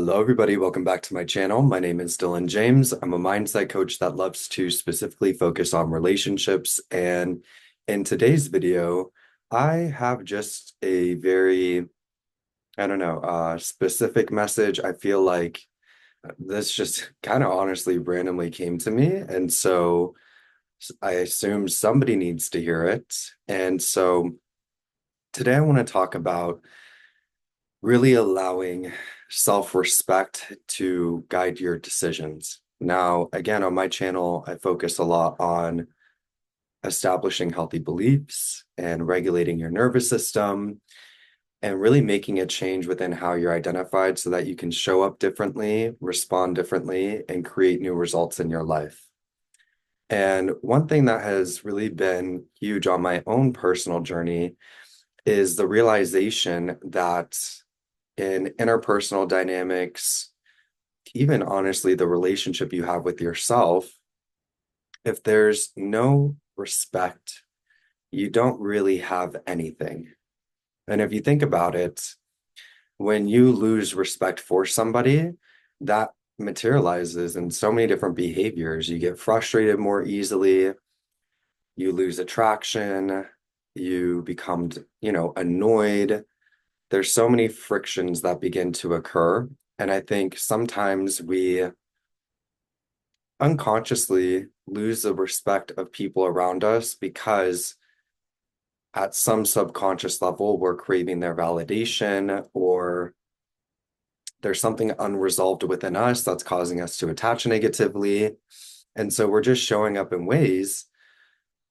Hello, everybody. Welcome back to my channel. My name is Dylan James. I'm a mindset coach that loves to specifically focus on relationships. And in today's video, I have just a very, I don't know, specific message. I feel like this just kind of honestly randomly came to me. And so I assume somebody needs to hear it. And so today I want to talk about really allowing self-respect to guide your decisions. Now, again, on my channel, I focus a lot on establishing healthy beliefs and regulating your nervous system and really making a change within how you're identified so that you can show up differently, respond differently, and create new results in your life. And one thing that has really been huge on my own personal journey is the realization that in interpersonal dynamics, even honestly, the relationship you have with yourself, if there's no respect, you don't really have anything. And if you think about it, when you lose respect for somebody, that materializes in so many different behaviors. You get frustrated more easily, you lose attraction, you become, annoyed. There's so many frictions that begin to occur. And I think sometimes we unconsciously lose the respect of people around us because at some subconscious level, we're craving their validation, or there's something unresolved within us that's causing us to attach negatively. And so we're just showing up in ways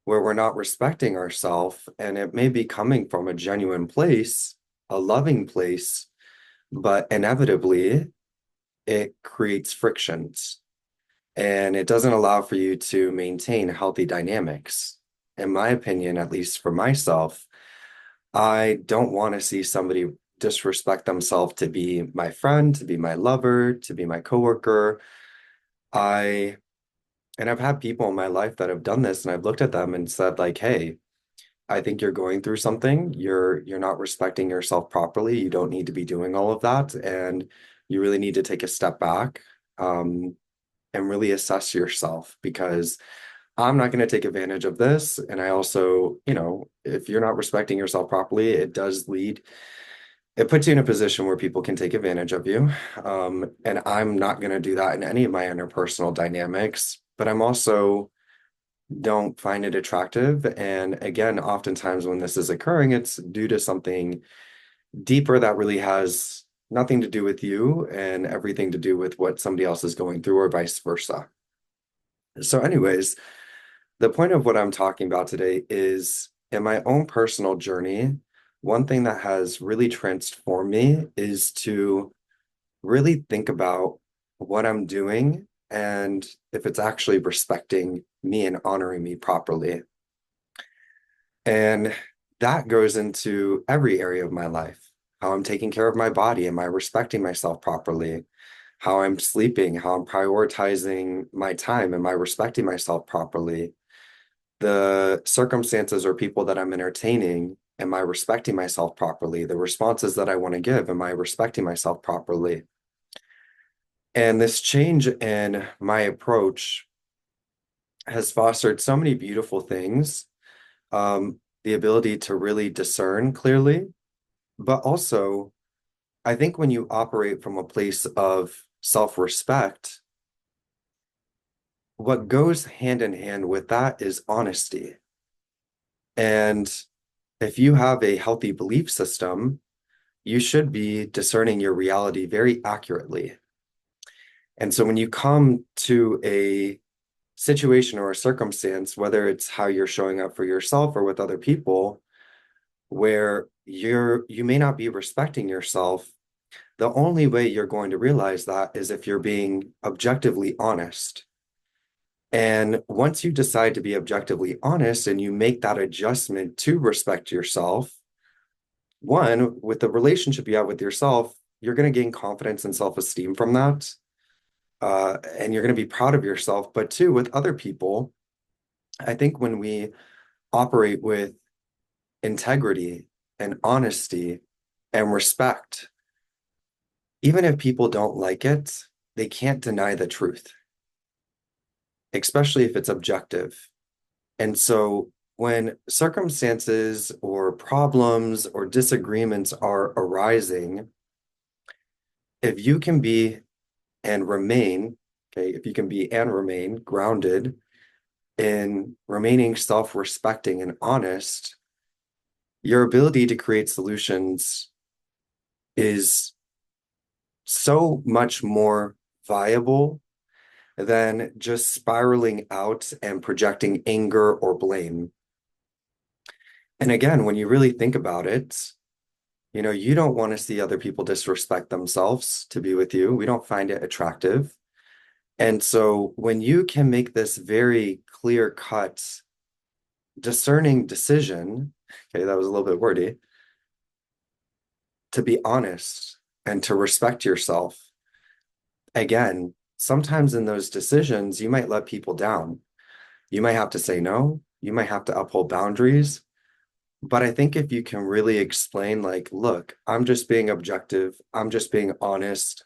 where we're not respecting ourselves. And it may be coming from a genuine place, a loving place, but inevitably it creates frictions. And it doesn't allow for you to maintain healthy dynamics. In my opinion, at least for myself, I don't want to see somebody disrespect themselves to be my friend, to be my lover, to be my coworker. I and I've had people in my life that have done this, and I've looked at them and said, like, hey, I think you're going through something. You're not respecting yourself properly. You don't need to be doing all of that. And you really need to take a step back. And really assess yourself, because I'm not going to take advantage of this. And I also, if you're not respecting yourself properly, it puts you in a position where people can take advantage of you. And I'm not going to do that in any of my interpersonal dynamics, but I'm also don't find it attractive. And again, oftentimes when this is occurring, it's due to something deeper that really has nothing to do with you and everything to do with what somebody else is going through, or vice versa. So, anyways, the point of what I'm talking about today is in my own personal journey, one thing that has really transformed me is to really think about what I'm doing and if it's actually respecting me and honoring me properly. And that goes into every area of my life. How I'm taking care of my body. Am I respecting myself properly? How I'm sleeping, how I'm prioritizing my time. Am I respecting myself properly? The circumstances or people that I'm entertaining, am I respecting myself properly? The responses that I want to give, am I respecting myself properly? And this change in my approach has fostered so many beautiful things. The ability to really discern clearly, but also I think when you operate from a place of self-respect, what goes hand in hand with that is honesty. And if you have a healthy belief system, you should be discerning your reality very accurately. And so when you come to a situation or a circumstance, whether it's how you're showing up for yourself or with other people, where you may not be respecting yourself, the only way you're going to realize that is if you're being objectively honest. And once you decide to be objectively honest and you make that adjustment to respect yourself, one, with the relationship you have with yourself, you're going to gain confidence and self-esteem from that. And you're going to be proud of yourself. But two, with other people, I think when we operate with integrity and honesty and respect, even if people don't like it, they can't deny the truth, especially if it's objective. And so when circumstances or problems or disagreements are arising, if you can be and remain, okay, if you can be and remain grounded in remaining self-respecting and honest, your ability to create solutions is so much more viable than just spiraling out and projecting anger or blame. And again, when you really think about it, you don't want to see other people disrespect themselves to be with you. We don't find it attractive. And so when you can make this very clear cut, discerning decision, okay, that was a little bit wordy, to be honest and to respect yourself, again, sometimes in those decisions, you might let people down. You might have to say no, you might have to uphold boundaries. But I think if you can really explain, like, look, I'm just being objective, I'm just being honest,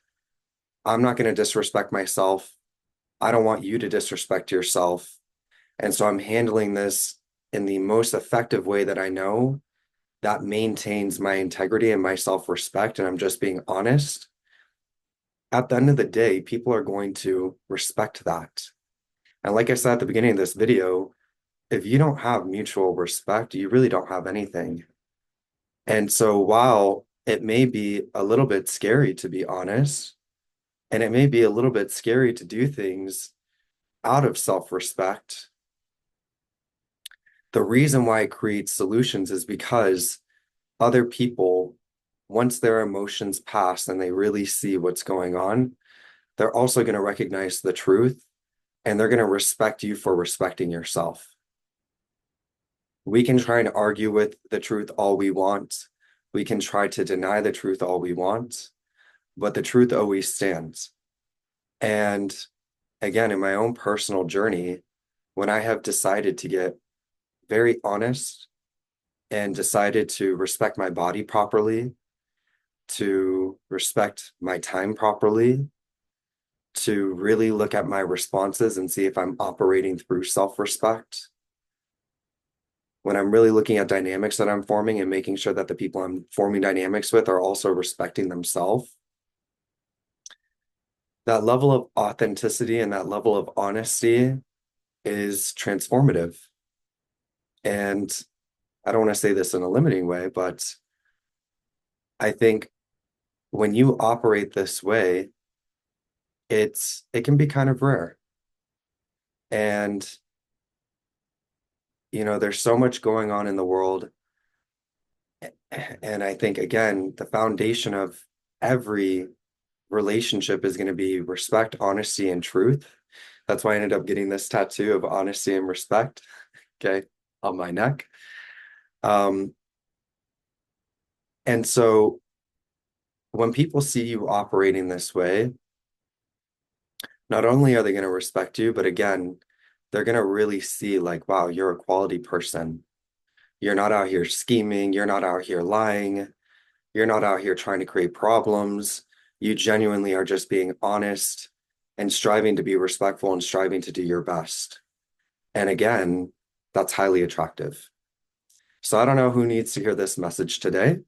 I'm not going to disrespect myself. I don't want you to disrespect yourself. And so I'm handling this in the most effective way that I know that maintains my integrity and my self-respect. And I'm just being honest. At the end of the day, people are going to respect that. And like I said at the beginning of this video, if you don't have mutual respect, you really don't have anything. And so while it may be a little bit scary to be honest, and it may be a little bit scary to do things out of self-respect, the reason why it creates solutions is because other people, once their emotions pass and they really see what's going on, they're also going to recognize the truth and they're going to respect you for respecting yourself. We can try and argue with the truth all we want. We can try to deny the truth all we want, but the truth always stands. And again, in my own personal journey, when I have decided to get very honest and decided to respect my body properly, to respect my time properly, to really look at my responses and see if I'm operating through self-respect, when I'm really looking at dynamics that I'm forming and making sure that the people I'm forming dynamics with are also respecting themselves, that level of authenticity and that level of honesty is transformative. And I don't want to say this in a limiting way, but I think when you operate this way, it can be kind of rare. And there's so much going on in the world. And I think again, the foundation of every relationship is going to be respect, honesty, and truth. That's why I ended up getting this tattoo of honesty and respect, okay, on my neck. Um, and so when people see you operating this way, not only are they going to respect you, but again, they're going to really see like, wow, you're a quality person. You're not out here scheming. You're not out here lying. You're not out here trying to create problems. You genuinely are just being honest and striving to be respectful and striving to do your best. And again, that's highly attractive. So I don't know who needs to hear this message today.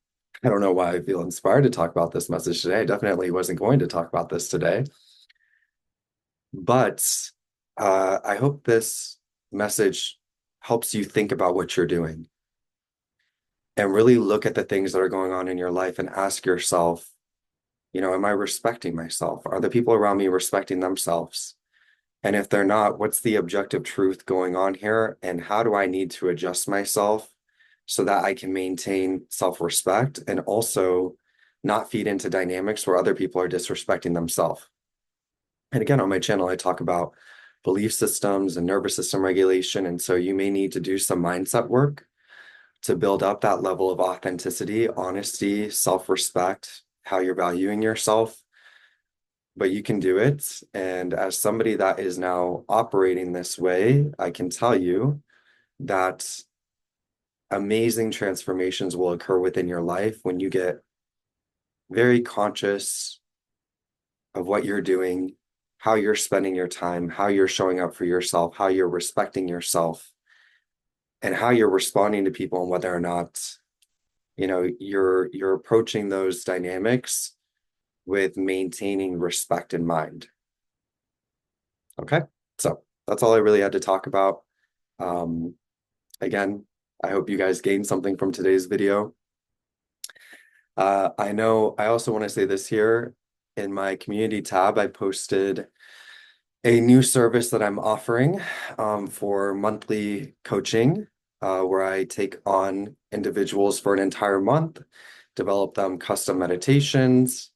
I don't know why I feel inspired to talk about this message today. I definitely wasn't going to talk about this today. But I hope this message helps you think about what you're doing and really look at the things that are going on in your life and ask yourself, am I respecting myself? Are the people around me respecting themselves? And if they're not, what's the objective truth going on here? And how do I need to adjust myself so that I can maintain self-respect and also not feed into dynamics where other people are disrespecting themselves? And again, on my channel, I talk about belief systems and nervous system regulation. And so you may need to do some mindset work to build up that level of authenticity, honesty, self-respect, how you're valuing yourself. But you can do it. And as somebody that is now operating this way, I can tell you that amazing transformations will occur within your life when you get very conscious of what you're doing, how you're spending your time, how you're showing up for yourself, how you're respecting yourself, and how you're responding to people and whether or not, you're approaching those dynamics with maintaining respect in mind. Okay. So that's all I really had to talk about. Um, Again, I hope you guys gained something from today's video. I know I also want to say this here in my community tab, I posted a new service that I'm offering for monthly coaching, where I take on individuals for an entire month, develop them custom meditations.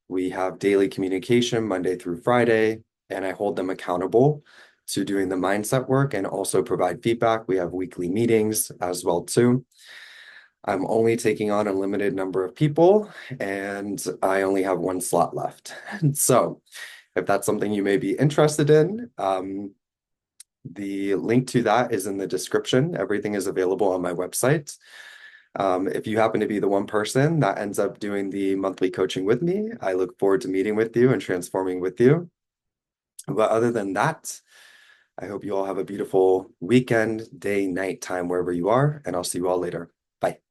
We have daily communication Monday through Friday, and I hold them accountable to doing the mindset work and also provide feedback. We have weekly meetings as well too. I'm only taking on a limited number of people, and I only have one slot left. So if that's something you may be interested in, the link to that is in the description. Everything is available on my website. If you happen to be the one person that ends up doing the monthly coaching with me, I look forward to meeting with you and transforming with you. But other than that, I hope you all have a beautiful weekend, day, night time, wherever you are, and I'll see you all later. Bye.